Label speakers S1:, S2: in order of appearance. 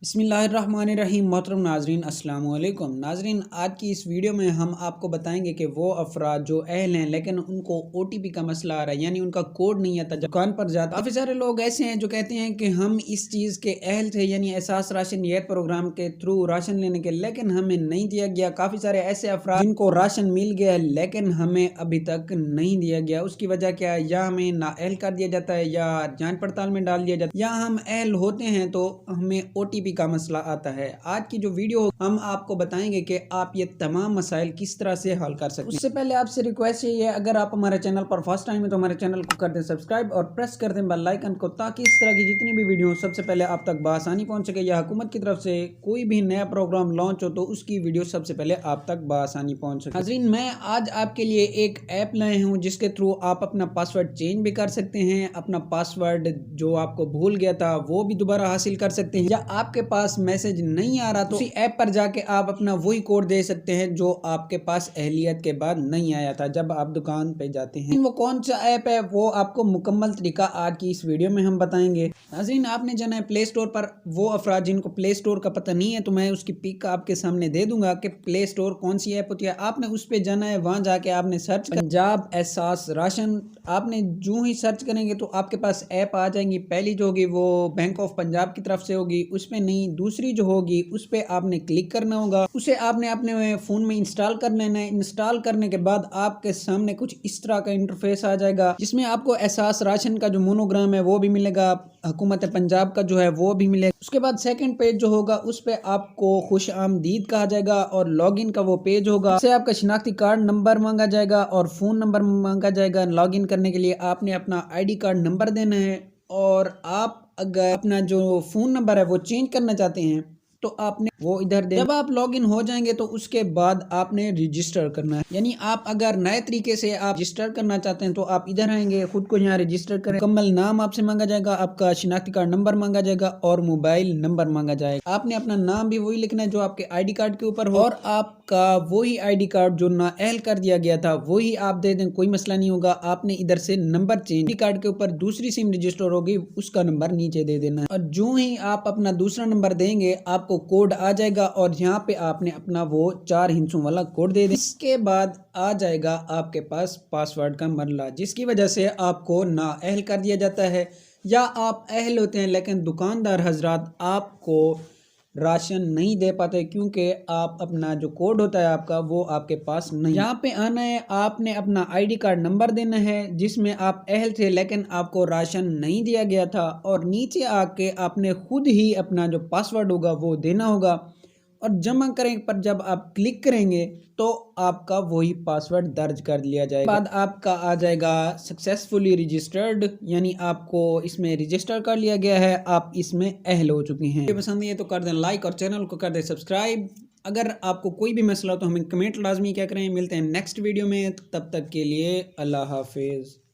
S1: बिस्मिल्लाहिर्रहमानिर्रहीम। मोहतरम नाजरीन, अस्सलाम वालेकुम। नाजरीन, आज की इस वीडियो में हम आपको बताएंगे कि वो अफराद जो अहल हैं लेकिन उनको OTP का मसला आ रहा है, यानी उनका कोड नहीं आता दुकान पर जाता। काफ़ी सारे लोग ऐसे हैं जो कहते हैं कि हम इस चीज़ के अहल थे, यानी एहसास राशन ये प्रोग्राम के थ्रू राशन लेने के, लेकिन हमें नहीं दिया गया। काफ़ी सारे ऐसे अफराद जिनको राशन मिल गया लेकिन हमें अभी तक नहीं दिया गया। उसकी वजह क्या है? या हमें नाअहल कर दिया जाता है, या जांच पड़ताल में डाल दिया जाता है, या हम अहल होते हैं तो हमें OTP का मसला आता है। आज की जो वीडियो हम आपको बताएंगे कि आप ये तमाम मसाइल किस तरह से हल कर सकते हैं। उससे पहले आपसे रिक्वेस्ट यही है, अगर आप हमारे चैनल पर फर्स्ट टाइम है तो हमारे चैनल को कर दें सब्सक्राइब और प्रेस कर दें बेल आइकन को, ताकि इस तरह की जितनी भी वीडियो सबसे पहले आप तक बआसानी पहुंच सके, या हुकूमत की तरफ से कोई भी नया प्रोग्राम लॉन्च हो तो उसकी वीडियो सबसे पहले आप तक बआसानी पहुंच सके। नाज़रीन, मैं आज आपके लिए एक ऐप लाए हूँ जिसके थ्रू आप अपना पासवर्ड चेंज भी कर सकते हैं, अपना पासवर्ड जो आपको भूल गया था वो भी दोबारा हासिल कर सकते हैं, या आपके पास मैसेज नहीं आ रहा तो उसी ऐप पर जाके आप अपना वही कोड दे सकते हैं जो आपके पास अहलियत के बाद नहीं आया था जब आप दुकान पे जाते हैं। वो कौन सा ऐप है वो आपको मुकम्मल तरीका आज की इस वीडियो में हम बताएंगे। नाज़रीन, आपने जाना है प्ले स्टोर पर। वो अफराद जिनको प्ले स्टोर का पता नहीं है तो मैं उसकी पिक आपके सामने दे दूंगा कि प्ले स्टोर कौन सी ऐप होती है। आपने उस पर जाना है, वहां जाके आपने सर्च पंजाब एहसास राशन। आपने जो ही सर्च करेंगे तो आपके पास ऐप आ जाएंगी। पहली जो होगी वो बैंक ऑफ पंजाब की तरफ से होगी, उस पर नहीं, दूसरी जो होगी उस पर आपने क्लिक करना होगा। उसे आपने अपने फ़ोन में इंस्टॉल कर लेना है। इंस्टॉल करने के बाद आपके सामने कुछ इस तरह का इंटरफेस आ जाएगा, जिसमें आपको एहसास राशन का जो मोनोग्राम है वो भी मिलेगा, हुकूमत पंजाब का जो है वो भी मिलेगा। उसके बाद सेकंड पेज जो होगा उस पर आपको खुश आमदीद कहा जाएगा और लॉगिन का वो पेज होगा। उससे आपका शिनाख्ती कार्ड नंबर मांगा जाएगा और फ़ोन नंबर मांगा जाएगा। लॉगिन करने के लिए आपने अपना ID कार्ड नंबर देना है, और आप अगर अपना जो फ़ोन नंबर है वो चेंज करना चाहते हैं तो आपने वो इधर दे। जब आप लॉगिन हो जाएंगे तो उसके बाद आपने रजिस्टर करना है, यानी आप अगर नए तरीके से आप रजिस्टर करना चाहते हैं तो आप इधर आएंगे, खुद को यहाँ रजिस्टर करें। मुकम्मल नाम आपसे मांगा जाएगा, आपका शिनाख्ती कार्ड नंबर मांगा जाएगा और मोबाइल नंबर मांगा जाएगा। आपने अपना नाम भी वही लिखना है जो आपके ID कार्ड के ऊपर हो, और आपका वही ID कार्ड जो नाअहल कर दिया गया था वही आप दे दें, कोई मसला नहीं होगा। आपने इधर से नंबर चेंज, ID कार्ड के ऊपर दूसरी सिम रजिस्टर होगी उसका नंबर नीचे दे देना है, और जो ही आप अपना दूसरा नंबर देंगे आपको कोड आ जाएगा, और यहाँ पे आपने अपना वो 4 हिंसों वाला कोड दे दें। इसके बाद आ जाएगा आपके पास पासवर्ड का मरला, जिसकी वजह से आपको नाअहल कर दिया जाता है, या आप अहल होते हैं लेकिन दुकानदार हजरात आपको राशन नहीं दे पाते क्योंकि आप अपना जो कोड होता है आपका वो आपके पास नहीं। यहाँ पे आना है, आपने अपना ID कार्ड नंबर देना है जिसमें आप अहल थे लेकिन आपको राशन नहीं दिया गया था, और नीचे आके आपने खुद ही अपना जो पासवर्ड होगा वो देना होगा, और जमा करें पर जब आप क्लिक करेंगे तो आपका वही पासवर्ड दर्ज कर लिया जाएगा। बाद आपका आ जाएगा सक्सेसफुली रजिस्टर्ड, यानी आपको इसमें रजिस्टर कर लिया गया है, आप इसमें अहल हो चुके हैं। पसंद है तो कर दें लाइक और चैनल को कर दें सब्सक्राइब। अगर आपको कोई भी मसला हो तो हमें कमेंट लाजमी क्या करें। मिलते हैं नेक्स्ट वीडियो में, तब तक के लिए अल्लाह हाफिज़।